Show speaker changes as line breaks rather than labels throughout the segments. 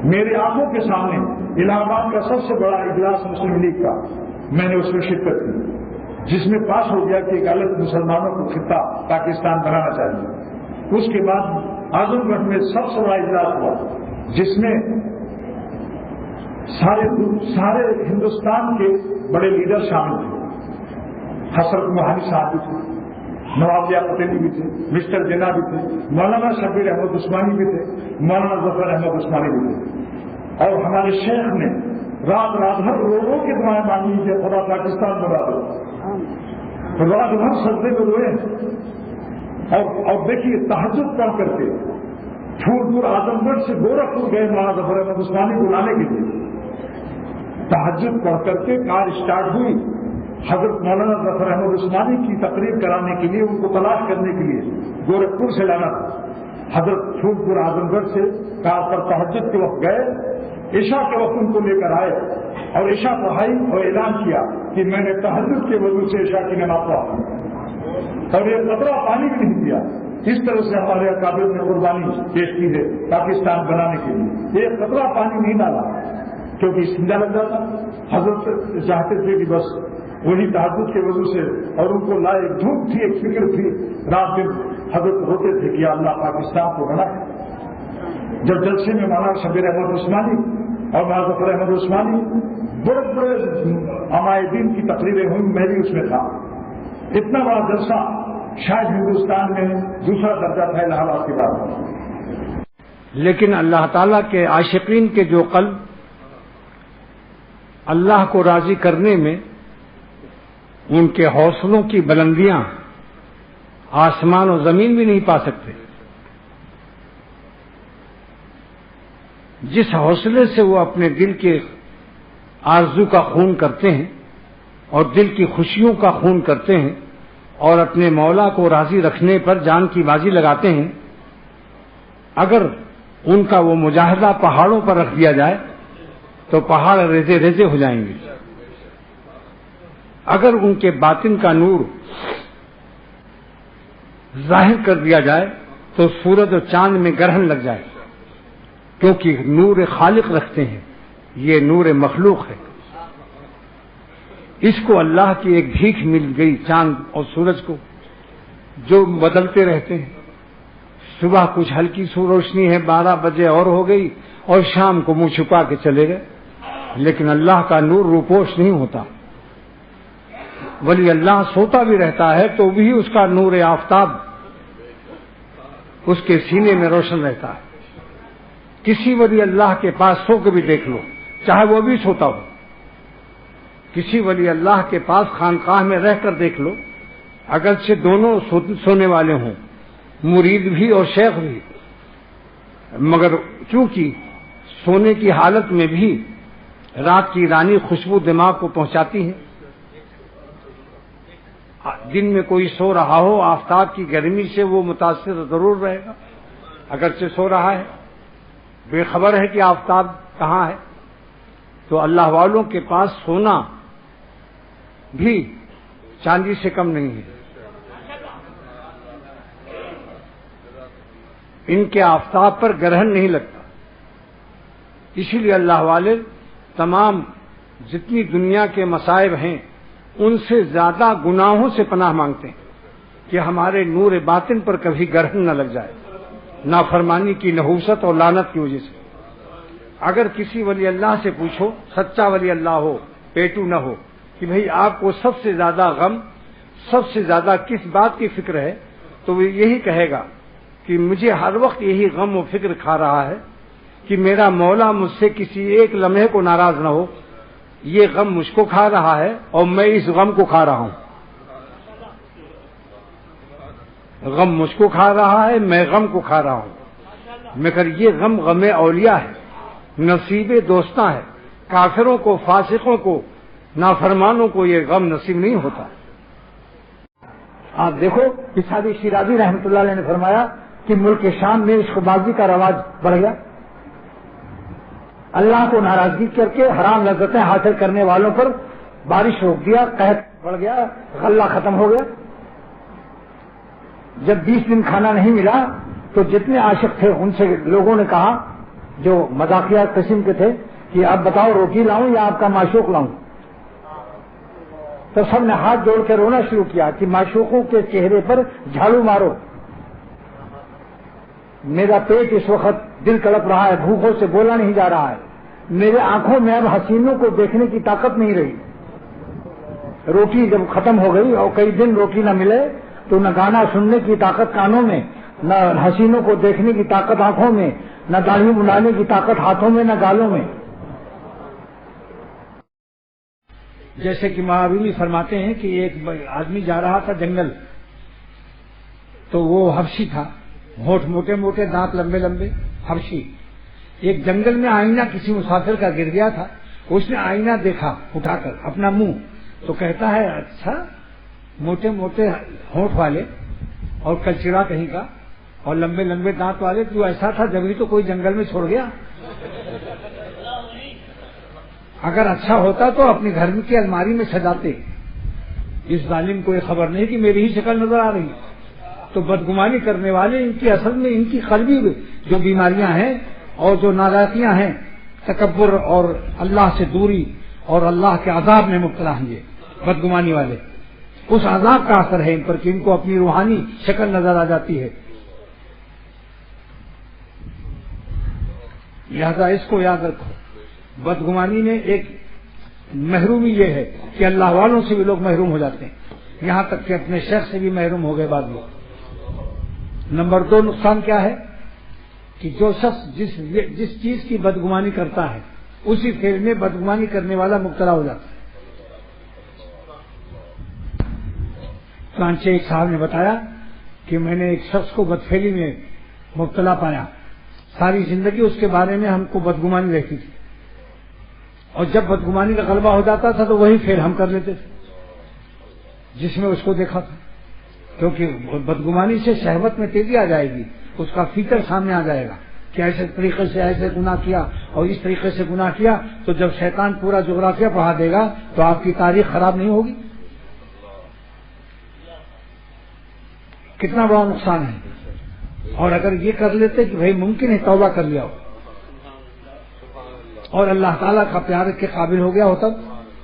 میری آنکھوں کے سامنے الہ آباد کا سب سے بڑا اجلاس مسلم لیگ کا میں نے اس میں شرکت کی، جس میں پاس ہو گیا کہ ایک الگ مسلمانوں کو خطہ پاکستان بنانا چاہیے۔ اس کے بعد اعظم گڑھ میں سب سے بڑا اجلاس ہوا جس میں سارے ہندوستان کے بڑے لیڈر شامل تھے۔ حسرت موہانی صاحب بھی تھے، نواب لیا پٹیل بھی تھے، مسٹر جنا بھی تھے، مولانا شبیر احمد عثمانی بھی تھے، مولانا ظفر احمد عثمانی بھی تھے، اور ہمارے شیخ نے رات بھر لوگوں کی دعائیں مانگی کہ خدا پاکستان بنا دو، رات بھر سجدے میں روئے، اور دیکھیے تہجد پڑھ کر کے پھول اعظم گڑھ سے گورکھپور گئے مولانا ظفر احمد عثمانی کو لانے کے لیے۔ تہجد پڑھ کر کے کار اسٹارٹ ہوئی، حضرت مولانا ظفر احمد عثمانی کی تقریر کرانے کے لیے، ان کو تلاش کرنے کے لیے گورکھپور سے لانا تھا۔ حضرت پھول اعظم گڑھ سے کار پر تہجد کے وقت گئے، عشاء کے وقت ان کو لے کر آئے اور عشاء پڑھائی اور اعلان کیا کہ میں نے تہجد کے وضو سے عشاء کی نماز پڑھا اور ایک قطرہ پانی بھی نہیں دیا۔ اس طرح سے ہمارے اکابر نے قربانی پیش کی ہے پاکستان بنانے کے لیے، ایک قطرہ پانی نہیں ڈالا کیونکہ سنجا لگ جاتا۔ حضرت چاہتے تھے کہ بس وہی تہجد کے وضو سے، اور ان کو لائے ایک دھوپ تھی، ایک فکر تھی، رات دن حضرت ہوتے تھے کہ اللہ پاکستان کو بنائے۔ جب جلسے میں مولانا شبیر احمد عثمانی اور مولانا ظفر احمد عثمانی بڑے عمائدین کی تقریریں ہوئی، میں بھی اس میں تھا۔ اتنا بڑا جلسہ شاید ہندوستان میں دوسرا درجہ تھا الہ آباد کے بعد۔
لیکن اللہ تعالیٰ کے عاشقین کے جو قلب اللہ کو راضی کرنے میں ان کے حوصلوں کی بلندیاں آسمان و زمین بھی نہیں پا سکتے، جس حوصلے سے وہ اپنے دل کے آرزو کا خون کرتے ہیں اور دل کی خوشیوں کا خون کرتے ہیں اور اپنے مولا کو راضی رکھنے پر جان کی بازی لگاتے ہیں، اگر ان کا وہ مجاہدہ پہاڑوں پر رکھ دیا جائے تو پہاڑ ریزے ریزے ہو جائیں گے۔ اگر ان کے باطن کا نور ظاہر کر دیا جائے تو سورج اور چاند میں گرہن لگ جائے، کیونکہ نور خالق رکھتے ہیں، یہ نور مخلوق ہے۔ اس کو اللہ کی ایک بھیک مل گئی چاند اور سورج کو، جو بدلتے رہتے ہیں۔ صبح کچھ ہلکی سی روشنی ہے، 12 بجے اور ہو گئی، اور شام کو منہ چھپا کے چلے گئے۔ لیکن اللہ کا نور روپوش نہیں ہوتا، ولی اللہ سوتا بھی رہتا ہے تو بھی اس کا نور آفتاب اس کے سینے میں روشن رہتا ہے۔ کسی ولی اللہ کے پاس سو کے بھی دیکھ لو، چاہے وہ بھی سوتا ہو، کسی ولی اللہ کے پاس خانقاہ میں رہ کر دیکھ لو، اگرچہ دونوں سونے والے ہوں، مرید بھی اور شیخ بھی، مگر چونکہ سونے کی حالت میں بھی رات کی رانی خوشبو دماغ کو پہنچاتی ہے۔ دن میں کوئی سو رہا ہو، آفتاب کی گرمی سے وہ متاثر ضرور رہے گا، اگرچہ سو رہا ہے، بے خبر ہے کہ آفتاب کہاں ہے۔ تو اللہ والوں کے پاس سونا بھی چاندی سے کم نہیں ہے، ان کے آفتاب پر گرہن نہیں لگتا۔ اسی لیے اللہ والے تمام جتنی دنیا کے مصائب ہیں ان سے زیادہ گناہوں سے پناہ مانگتے ہیں کہ ہمارے نور باطن پر کبھی گرہن نہ لگ جائے، نافرمانی کی نحوست اور لعنت کی وجہ سے۔ اگر کسی ولی اللہ سے پوچھو، سچا ولی اللہ ہو، پیٹو نہ ہو، کہ بھئی آپ کو سب سے زیادہ غم، سب سے زیادہ کس بات کی فکر ہے، تو وہ یہی کہے گا کہ مجھے ہر وقت یہی غم و فکر کھا رہا ہے کہ میرا مولا مجھ سے کسی ایک لمحے کو ناراض نہ ہو۔ یہ غم مجھ کو کھا رہا ہے اور میں اس غم کو کھا رہا ہوں۔ غم مجھ کو کھا رہا ہے، میں غم کو کھا رہا ہوں، مگر یہ غم غم اولیاء ہے، نصیب دوستاں ہے۔ کافروں کو، فاسقوں کو، نافرمانوں کو یہ غم نصیب نہیں ہوتا۔
آپ دیکھو کہ سعدی شیرازی رحمۃ اللہ علیہ نے فرمایا کہ ملک شام میں عشق بازی کا رواج بڑھ گیا، اللہ کو ناراضگی کر کے حرام لذتیں حاصل کرنے والوں پر بارش روک دیا، قحط بڑھ گیا، غلہ ختم ہو گیا۔ جب 20 دن کھانا نہیں ملا تو جتنے عاشق تھے ان سے لوگوں نے کہا جو مذاقیہ قسم کے تھے کہ اب بتاؤ روٹی لاؤں یا آپ کا معشوق لاؤں. تو سب نے ہاتھ جوڑ کے رونا شروع کیا کہ معشوقوں کے چہرے پر جھاڑو مارو. میرا پیٹ اس وقت دل کڑپ رہا ہے, بھوکوں سے بولا نہیں جا رہا ہے, میرے آنکھوں میں اب حسینوں کو دیکھنے کی طاقت نہیں رہی. روٹی جب ختم ہو گئی اور کئی دن روٹی نہ ملے تو نہ گانا سننے کی طاقت کانوں میں, نہ حسینوں کو دیکھنے کی طاقت آنکھوں میں, نہ داڑھی بنانے کی طاقت ہاتھوں میں, نہ گالوں میں.
جیسے کہ مہاویری فرماتے ہیں کہ ایک آدمی جا رہا تھا جنگل, تو وہ حبشی تھا, ہونٹ موٹے موٹے, دانت لمبے لمبے, حبشی. ایک جنگل میں آئینہ کسی مسافر کا گر گیا تھا, اس نے آئینہ دیکھا اٹھا کر اپنا منہ, تو کہتا ہے اچھا موٹے موٹے ہونٹ والے اور کلچرا کہیں کا اور لمبے لمبے دانت والے, تو ایسا تھا جبھی تو کوئی جنگل میں چھوڑ گیا. اگر اچھا ہوتا تو اپنے گھر کی الماری میں سجاتے. اس ظالم کو یہ خبر نہیں کہ میری ہی شکل نظر آ رہی. تو بدگمانی کرنے والے ان کی اصل میں ان کی قلبی جو بیماریاں ہیں اور جو نالائقیاں ہیں, تکبر اور اللہ سے دوری اور اللہ کے عذاب میں مبتلا ہیں یہ بدگمانی والے. اس عذاب کا اثر ہے ان پر کہ ان کو اپنی روحانی شکل نظر آ جاتی ہے. لہذا اس کو یاد رکھو, بدگمانی میں ایک محرومی یہ ہے کہ اللہ والوں سے بھی لوگ محروم ہو جاتے ہیں, یہاں تک کہ اپنے شیخ سے بھی محروم ہو گئے بعد لوگ. نمبر 2 نقصان کیا ہے کہ جو شخص جس چیز کی بدگمانی کرتا ہے اسی فعل میں بدگمانی کرنے والا مبتلا ہو جاتا ہے. چنانچہ ایک صاحب نے بتایا کہ میں نے ایک شخص کو بدفعلی میں مبتلا پایا, ساری زندگی اس کے بارے میں ہم کو بدگمانی رہتی تھی, اور جب بدگمانی کا غلبہ ہو جاتا تھا تو وہی فعل ہم کر لیتے تھے جس میں اس کو دیکھا تھا. کیونکہ بدگمانی سے شہوت میں تیزی آ جائے گی, اس کا فیچر سامنے آ جائے گا کہ ایسے طریقے سے ایسے گناہ کیا اور اس طریقے سے گناہ کیا, تو جب شیطان پورا جغرافیہ پڑھا دے گا تو آپ کی تاریخ خراب نہیں ہوگی. کتنا بڑا نقصان ہے. اور اگر یہ کر لیتے کہ بھائی ممکن ہے توبہ کر لیا ہو اور اللہ تعالیٰ کا پیار کے قابل ہو گیا ہو, تب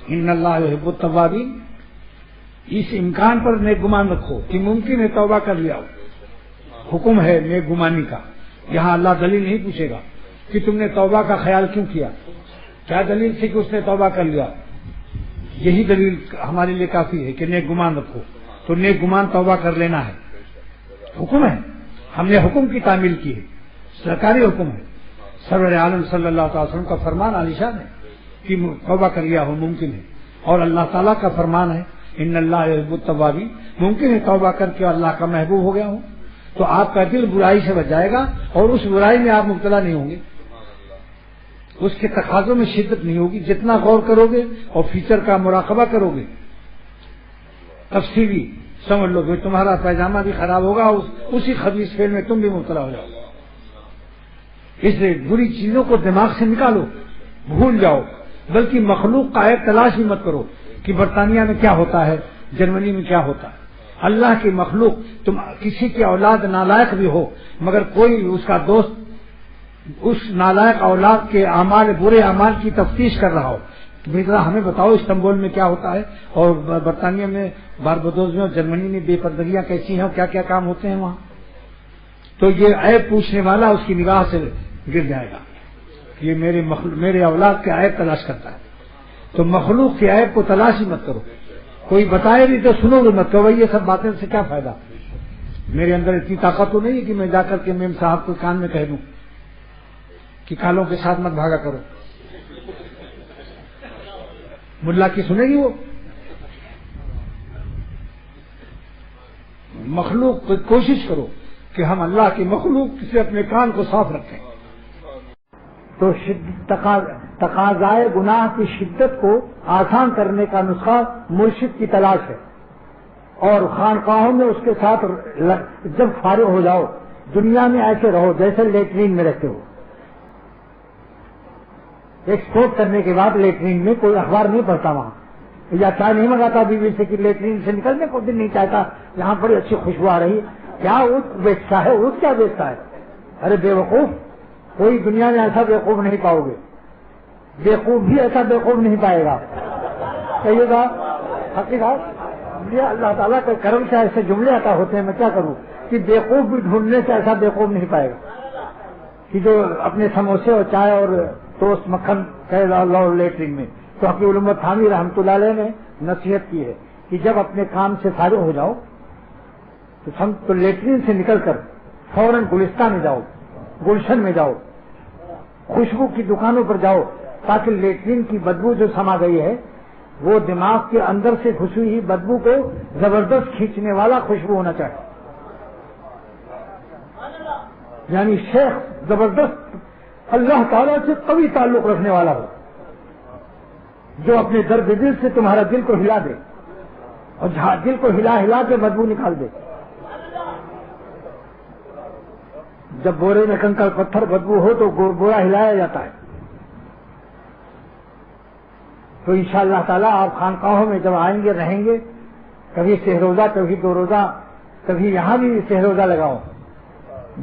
ان اللہ یحب التوابین, اس امکان پر نیک گمان رکھو کہ ممکن ہے توبہ کر لیا ہو. حکم ہے نیک گمانی کا. یہاں اللہ دلیل نہیں پوچھے گا کہ تم نے توبہ کا خیال کیوں کیا, کیا دلیل تھی کہ اس نے توبہ کر لیا. یہی دلیل ہمارے لیے کافی ہے کہ نیک گمان رکھو, تو نیک گمان توبہ کر لینا ہے. حکم ہے, ہم نے حکم کی تعمیل کی ہے, سرکاری حکم ہے. سرور عالم صلی اللہ تعالی وسلم کا فرمان عالی شان ہے کہ توبہ کر لیا ہو ممکن ہے, اور اللہ تعالیٰ کا فرمان ہے ان اللہ یحب التوابین, ممکن ہے توبہ کر کے اللہ کا محبوب ہو گیا ہوں تو آپ کا دل برائی سے بچ جائے گا اور اس برائی میں آپ مبتلا نہیں ہوں گے. اس کے تقاضوں میں شدت نہیں ہوگی. جتنا غور کرو گے اور فیچر کا مراقبہ کرو گے تفصیلی, سمجھ لو کہ تمہارا پیجامہ بھی خراب ہوگا, اسی خبیث فعل میں تم بھی مبتلا ہو جاؤ گے. اس لیے بری چیزوں کو دماغ سے نکالو, بھول جاؤ, بلکہ مخلوق کا عیب تلاش ہی مت کرو کہ برطانیہ میں کیا ہوتا ہے, جرمنی میں کیا ہوتا ہے. اللہ کی مخلوق, تم کسی کی اولاد نالائق بھی ہو مگر کوئی اس کا دوست اس نالائق اولاد کے اعمال, برے اعمال کی تفتیش کر رہا ہو, ذرا ہمیں بتاؤ استنبول میں کیا ہوتا ہے اور برطانیہ میں, باربادوس میں اور جرمنی میں بے پردگیاں کیسی ہیں اور کیا کیا کام ہوتے ہیں وہاں. تو یہ عیب پوچھنے والا اس کی نگاہ سے گر جائے گا کہ یہ میرے اولاد کے عیب تلاش کرتا ہے. تو مخلوق کے عیب کو تلاش ہی مت کرو. کوئی بتائے نہیں تو سنو گے مت, کہ یہ سب باتیں سے کیا فائدہ. میرے اندر اتنی طاقت تو نہیں ہے کہ میں جا کر کے میم صاحب کو کان میں کہہ دوں کہ کالوں کے ساتھ مت بھاگا کرو. ملا کی سنے گی وہ؟ مخلوق کو کوشش کرو کہ ہم اللہ کی مخلوق سے اپنے کان کو صاف رکھیں.
تو تقاضائے گناہ کی شدت کو آسان کرنے کا نسخہ مرشد کی تلاش ہے, اور خانقاہوں میں اس کے ساتھ جب فارغ ہو جاؤ دنیا میں ایسے رہو جیسے لیٹرین میں رہتے ہو. ایکسپورٹ کرنے کے بعد لیٹرین میں کوئی اخبار نہیں پڑھتا, وہاں یا چائے نہیں منگاتا بیوی سے کہ لیٹرین سے نکلنے کو دن نہیں چاہتا, یہاں بڑی اچھی خوشبو آ رہی ہے. کیا اونٹ بیچتا ہے, اونٹ کیا بیچتا ہے؟ ارے بے وقوف, کوئی دنیا میں ایسا بیوقوف نہیں پاؤ گے، بیوقوف بھی ایسا بیوقوف نہیں پائے گا. کہیے گا حقیقت یہ اللہ تعالیٰ کے کرم سے ایسے جملے عطا ہوتے ہیں، میں کیا کروں کہ بیوقوف بھی ڈھونڈنے سے ایسا بیوقوف نہیں پائے گا کہ جو اپنے سموسے اور چائے اور ٹوسٹ مکھن کہے اللہ لیٹرین میں. تو حقیق علومت تھانوی رحمۃ اللہ علیہ نے نصیحت کی ہے کہ جب اپنے کام سے فارغ ہو جاؤ تو لیٹرین سے نکل کر فوراً گلستان میں جاؤ، گلشن میں جاؤ، خوشبو کی دکانوں پر جاؤ، تاکہ لیٹرین کی بدبو جو سما گئی ہے وہ دماغ کے اندر سے گھسی ہوئی بدبو کو زبردست کھینچنے والا خوشبو ہونا چاہیے. یعنی شیخ زبردست اللہ تعالیٰ سے قوی تعلق رکھنے والا ہو، جو اپنے درد دل سے تمہارا دل کو ہلا دے اور دل کو ہلا ہلا کے بدبو نکال دے. جب بورے میں کنکر پتھر بدبو ہو تو بورا ہلایا جاتا ہے. تو انشاءاللہ تعالیٰ آپ خانقاہوں میں جب آئیں گے رہیں گے، کبھی سہروزہ کبھی دو روزہ، کبھی یہاں بھی سہروزہ لگاؤ.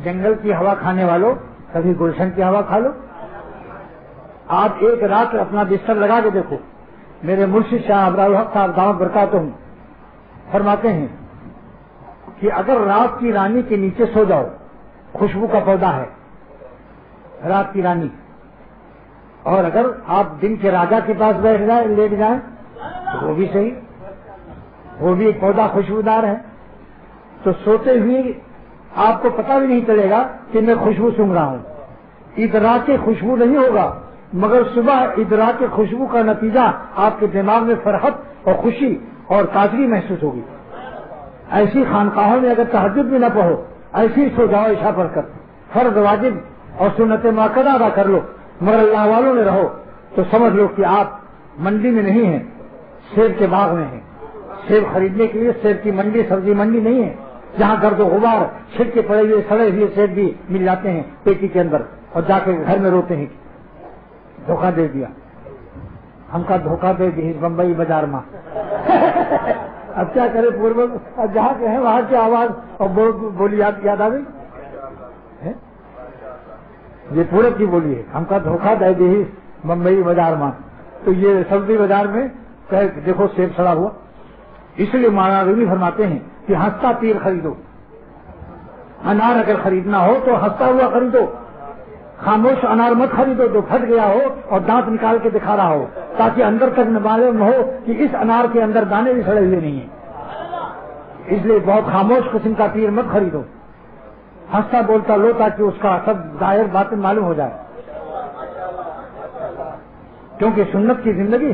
جنگل کی ہوا کھانے والوں کبھی گلشن کی ہوا کھا لو. آپ ایک رات اپنا بستر لگا کے دیکھو. میرے مرشد شاہ ابرار الحق صاحب دامت برکاتہم فرماتے ہیں کہ اگر رات کی رانی کے نیچے سو جاؤ، خوشبو کا پودا ہے رات کی رانی، اور اگر آپ دن کے راجا کے پاس بیٹھ جائیں لیٹ جائیں تو وہ بھی صحیح، وہ بھی ایک پودا خوشبودار ہے. تو سوتے ہوئے آپ کو پتہ بھی نہیں چلے گا کہ میں خوشبو سونگھ رہا ہوں. ادراک خوشبو نہیں ہوگا، مگر صبح ادراک خوشبو کا نتیجہ آپ کے دماغ میں فرحت اور خوشی اور تازگی محسوس ہوگی. ایسی خانقاہوں میں اگر تہجد بھی نہ پڑھو، ایسی سو جاؤ عشاء پڑھ کر، فرض واجب اور سنت مؤکدہ ادا کر لو، مگر اللہ والوں میں رہو، تو سمجھ لو کہ آپ منڈی میں نہیں ہیں، سیب کے باغ میں ہیں. سیب خریدنے کے لیے سیب کی منڈی سبزی منڈی نہیں ہے جہاں گرد و غبار چھٹکے پڑے ہوئے سڑے ہوئے سیب بھی مل جاتے ہیں پیٹی کے اندر اور جا کے گھر میں روتے ہیں دھوکہ دے دیا ہم کا، دھوکہ دے دی بمبئی بازار میں. اب کیا کرے پورب جہاں کے ہیں وہاں کی آواز اور بولی یاد آ گئی. یہ پورب کی بولی ہے، ہم کا دھوکہ دے دی بمبئی بازار میں. تو یہ سبزی بازار میں دیکھو سیب سڑا ہوا. اس لیے مولانا رومی فرماتے ہیں کہ ہنستا تیر خریدو. انار اگر خریدنا ہو تو ہنستا ہوا خریدو. خاموش انار مت خریدو جو پھٹ گیا ہو اور دانت نکال کے دکھا رہا ہو، تاکہ اندر تک معلوم ہو کہ اس انار کے اندر دانے بھی سڑے ہوئے نہیں ہیں. اس لیے بہت خاموش قسم کا تیر مت خریدو. ہنستا بولتا لو تاکہ اس کا سب ظاہر باتیں معلوم ہو جائے. کیونکہ سنت کی زندگی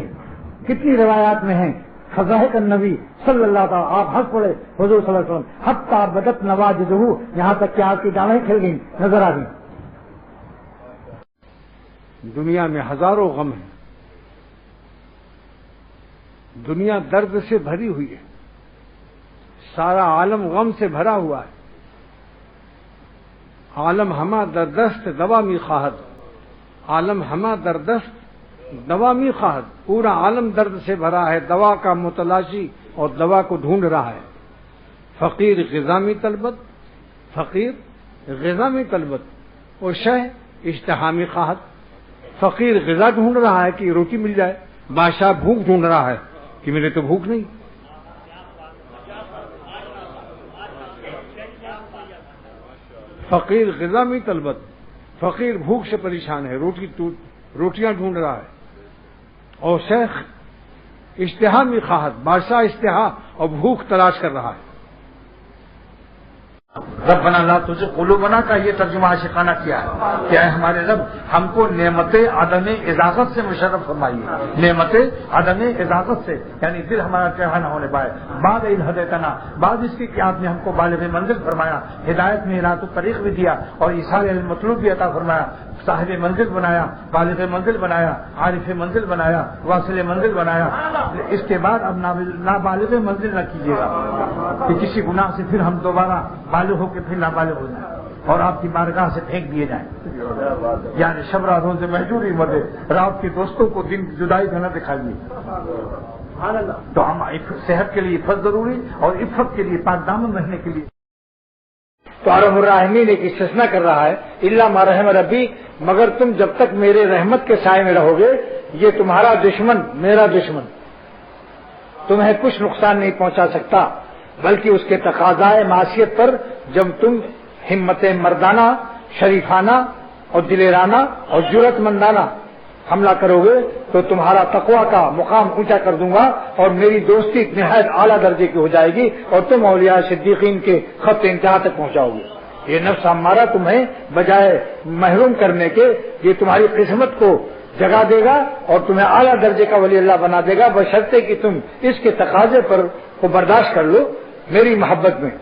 کتنی روایات میں ہیں. فضاحت النبی صلی اللہ تعالیٰ، آپ ہنس پڑے حضور صلی اللہ علیہ وسلم، حتی بدت نواجذہ، یہاں تک کہ آپ کی ڈالیں کھل گئی، نظر آ گئی.
دنیا میں ہزاروں غم ہیں، دنیا درد سے بھری ہوئی ہے، سارا عالم غم سے بھرا ہوا ہے. عالم ہما دردست دوا می خواہد، عالم ہما دردست دوا می خواہد. پورا عالم درد سے بھرا ہے، دوا کا متلاشی اور دوا کو ڈھونڈ رہا ہے. فقیر غذا می طلبت، فقیر غذا می طلبت اور شہ اشتہا می خواہد. فقیر غذا ڈھونڈ رہا ہے کہ روٹی مل جائے، بادشاہ بھوک ڈھونڈ رہا ہے کہ میرے تو بھوک نہیں. فقیر غذا میں طلبت، فقیر بھوک سے پریشان ہے، روٹیاں ڈھونڈ رہا ہے. اور شیخ اشتہا میں خواہد، بادشاہ اشتہا اور بھوک تلاش کر رہا ہے.
ربنا لا تزغ قلوبنا کا یہ ترجمہ عاشقانہ کیا ہے کہ اے ہمارے رب ہم کو نعمت عدم اضافت سے مشرف فرمائیے. نعمت عدم اضافت سے یعنی دل ہمارا ٹیڑھا نہ ہونے پائے. بعد اذ ہدیتنا، بعد اس کی کہ آپ نے ہم کو بالغ منزل فرمایا، ہدایت میں ہدایت الطریق بھی دیا اور ایصال المطلوب بھی عطا فرمایا. صاحب منزل بنایا، بالغ منزل بنایا، عارف منزل بنایا، واصل منزل بنایا. اس کے بعد اب نابالغ منزل نہ کیجیے گا کہ کسی گناہ سے پھر ہم دوبارہ بالغ ہو کے پھر نابالغ ہو جائیں اور آپ کی بارگاہ سے پھینک دیے جائیں. یعنی شب راتوں سے محجوری مدے رات کے دوستوں کو دن جدائی کا نہ دکھائیے. تو ہم صحت کے لیے عفت ضروری اور عفت کے لیے پاک دامن رہنے کے لیے
تو ارحم الراحمین ایک استثناء کر رہا ہے، الا ما رحم ربی، مگر تم جب تک میرے رحمت کے سائے میں رہو گے، یہ تمہارا دشمن میرا دشمن تمہیں کچھ نقصان نہیں پہنچا سکتا، بلکہ اس کے تقاضائے معصیت پر جب تم ہمت مردانہ، شریفانہ اور دلیرانہ اور جرأت مندانہ حملہ کرو گے تو تمہارا تقویٰ کا مقام اونچا کر دوں گا اور میری دوستی نہایت اعلیٰ درجے کی ہو جائے گی اور تم اولیاء صدیقین کے خط انتہا تک پہنچاؤ گے۔ یہ نفس امارہ تمہیں بجائے محروم کرنے کے یہ تمہاری قسمت کو جگا دے گا اور تمہیں اعلیٰ درجے کا ولی اللہ بنا دے گا، بشرطے کہ تم اس کے تقاضے پر کو برداشت کر لو۔ میری محبت میں،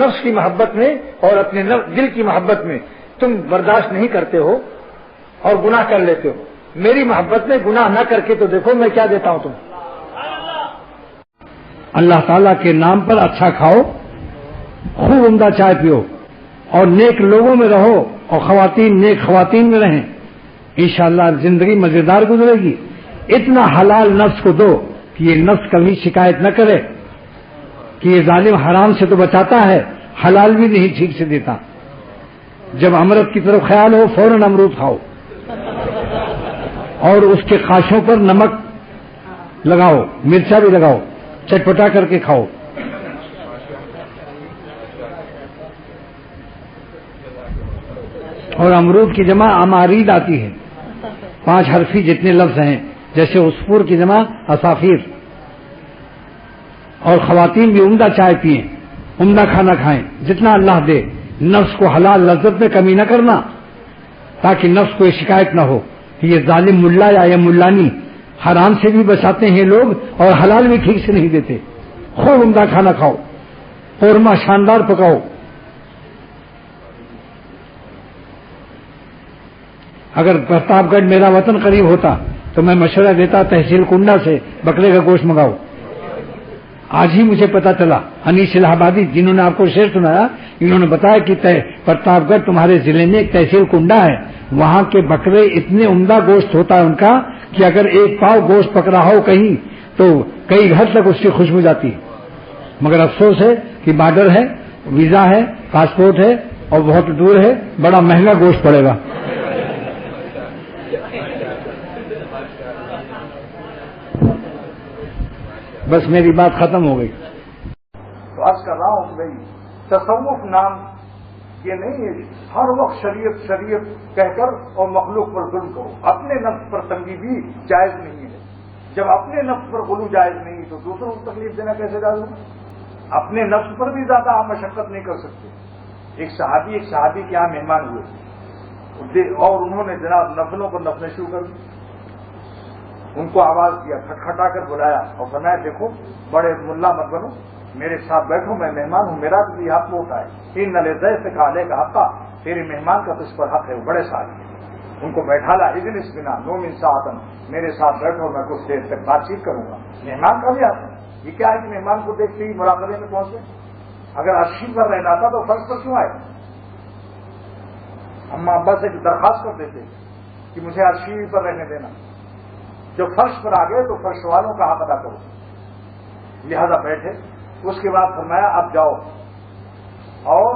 نفس کی محبت میں اور اپنے دل کی محبت میں تم برداشت نہیں کرتے ہو اور گناہ کر لیتے ہو، میری محبت میں گناہ نہ کر کے تو دیکھو میں کیا دیتا ہوں تم۔
اللہ تعالیٰ کے نام پر اچھا کھاؤ، خوب عمدہ چائے پیو اور نیک لوگوں میں رہو اور خواتین نیک خواتین میں رہیں، انشاءاللہ زندگی مزیدار گزرے گی۔ اتنا حلال نفس کو دو کہ یہ نفس کبھی شکایت نہ کرے کہ یہ ظالم حرام سے تو بچاتا ہے، حلال بھی نہیں ٹھیک سے دیتا۔ جب امرت کی طرف خیال ہو فوراً امرود کھاؤ اور اس کے خاشوں پر نمک لگاؤ، مرچا بھی لگاؤ، چٹپٹا کر کے کھاؤ۔ اور امرود کی جمع امارید آتی ہے، 5 حرفی جتنے لفظ ہیں، جیسے عصفور کی جمع عصافیر۔ اور خواتین بھی عمدہ چائے پئیں، عمدہ کھانا کھائیں، جتنا اللہ دے۔ نفس کو حلال لذت میں کمی نہ کرنا تاکہ نفس کو یہ شکایت نہ ہو کہ یہ ظالم ملا یا یہ ملانی حرام سے بھی بچاتے ہیں لوگ اور حلال بھی ٹھیک سے نہیں دیتے۔ خوب عمدہ کھانا کھاؤ، قورمہ شاندار پکاؤ۔ اگر پرتاپ گڑھ میرا وطن قریب ہوتا تو میں مشورہ دیتا تحصیل کنڈا سے بکرے کا گوشت منگاؤ۔ آج ہی مجھے پتا چلا، انیس الہ آبادی جنہوں نے آپ کو شعر سنایا، انہوں نے بتایا کہ پرتاپ گڑھ تمہارے ضلع میں ایک تحصیل کنڈا ہے، وہاں کے بکرے اتنے عمدہ گوشت ہوتا ہے ان کا کہ اگر ایک پاؤ گوشت پک رہا ہو کہیں تو کئی گھر تک اس کی خوشبو جاتی ہے۔ مگر افسوس ہے کہ بارڈر ہے، ویزا ہے، پاسپورٹ ہے اور بہت دور ہے، بڑا مہنگا گوشت پڑے گا۔ بس میری بات ختم ہو گئی۔
تو عرض کر رہا ہوں کہ بھائی تصوف نام یہ نہیں ہے ہر وقت شریعت شریعت کہہ کر اور مخلوق پر ظلم کرو۔ اپنے نفس پر تنگی بھی جائز نہیں ہے۔ جب اپنے نفس پر غلو جائز نہیں تو دوسروں کو تکلیف دینا کیسے جائز ہوگا؟ اپنے نفس پر بھی زیادہ آپ مشقت نہیں کر سکتے۔ ایک صحابی کے یہاں مہمان ہوئے اور انہوں نے جناب نفلوں پر نفلیں شروع کر دی۔ ان کو آواز دیا، کھٹکھٹا کر بلایا اور فرمایا دیکھو بڑے ملا مت بنو، میرے ساتھ بیٹھو، میں مہمان ہوں، میرا بھی حق ہوتا ہے۔ ان نلے سے کالے کا حق، تیرے مہمان کا تجھ پر حق ہے، وہ بڑے ساتھی ہیں۔ ان کو بیٹھا لا، اذن اس بنا نو من ساعتن، میرے ساتھ بیٹھو، میں کچھ دیر تک بات چیت کروں گا۔ مہمان کا بھی حق ہے۔ یہ کیا ہے کہ مہمان کو دیکھتے ہی مراقبے میں پہنچے؟ اگر عرشی پر رہنا تھا تو فرش پر کیوں آئے؟ اما ابا سے درخواست کر دیتے کہ مجھے عرشی پر رہنے دینا۔ جب فرش پر آ گئے تو فرش والوں کا حق ادا کرو، لہذا بیٹھے۔ اس کے بعد فرمایا اب جاؤ اور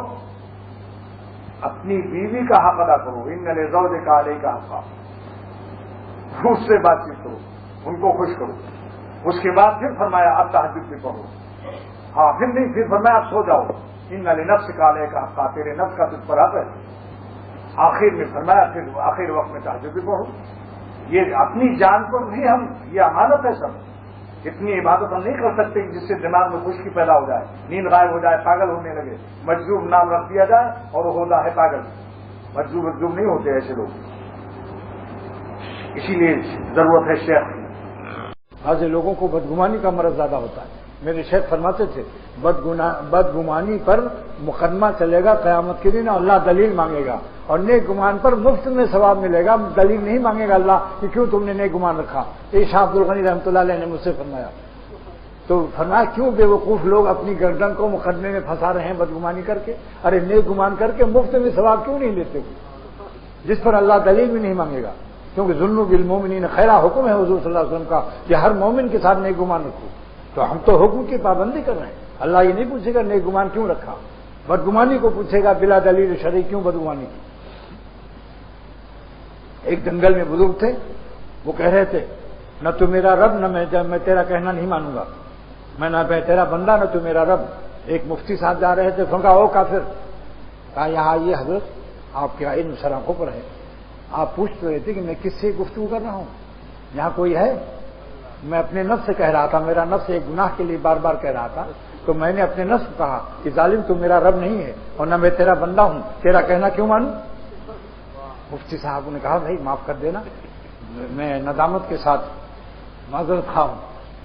اپنی بیوی کا حق ادا کرو، ان لزوجک علیک حقا، اس سے بات چیت کرو، ان کو خوش کرو۔ اس کے بعد پھر فرمایا اب تہجد بھی پڑھو، ہاں پھر نہیں، پھر فرمایا اب سو جاؤ، ان لنفسک علیک حقا، تیرے نفس کا تجھ پر حق ہے۔ آخر میں فرمایا پھر آخر وقت میں تہجد بھی پڑھو۔ یہ اپنی جان پر نہیں، ہم یہ امانت ہے سب، اتنی عبادت ہم نہیں کر سکتے جس سے دماغ میں خشکی پیدا ہو جائے، نیند غائب ہو جائے، پاگل ہونے لگے، مجذوب نام رکھ دیا جائے اور وہ ہوتا ہے پاگل۔ مجذوب نہیں ہوتے ایسے لوگ، اسی لیے ضرورت ہے شیخ۔
آج لوگوں کو بدگمانی کا مرض زیادہ ہوتا ہے۔ میرے شیخ فرماتے تھے بدگمانی پر مقدمہ چلے گا قیامت کے دن، اللہ دلیل مانگے گا، اور نیک گمان پر مفت میں ثواب ملے گا، دلیل نہیں مانگے گا اللہ کہ کیوں تم نے نیک گمان رکھا۔ یہ شاہ عبد الغنی رحمۃ اللہ علیہ نے مجھ سے فرمایا، تو فرمایا کیوں بے وقوف لوگ اپنی گردن کو مقدمے میں پھنسا رہے ہیں بدگمانی کر کے؟ ارے نیک گمان کر کے مفت میں ثواب کیوں نہیں لیتے جس پر اللہ دلیل بھی نہیں مانگے گا؟ کیونکہ ظنوا بالمؤمنین خیرا حکم ہے حضور صلی اللہ علیہ وسلم کا کہ ہر مومن کے ساتھ نیک گمان رکھو، تو ہم تو حکم کی پابندی کر رہے ہیں۔ اللہ یہ نہیں پوچھے گا نیک گمان کیوں رکھا، بدگمانی کو پوچھے گا بلا دلیل شرعی کیوں بدگمانی کی. ایک جنگل میں بزرگ تھے، وہ کہہ رہے تھے نہ تو میرا رب نہ میں تیرا کہنا نہیں مانوں گا، میں نہ تیرا بندہ نہ تو میرا رب. ایک مفتی صاحب جا رہے تھے، سنگا او کافر. کہا یہاں آئیے حضرت، آپ کے علم سر آنکھوں پر ہے، آپ پوچھ رہے تھے کہ میں کس سے گفتگو کر رہا ہوں، یہاں کوئی ہے؟ میں اپنے نفس سے کہہ رہا تھا، میرا نفس ایک گناہ کے لیے بار بار کہہ رہا تھا، تو میں نے اپنے نفس کو کہا کہ ظالم تو میرا رب نہیں ہے اور نہ میں تیرا بندہ ہوں، تیرا کہنا کیوں مانوں؟ مفتی صاحب نے کہا بھائی معاف کر دینا، میں ندامت کے ساتھ معذرت خواہ ہوں.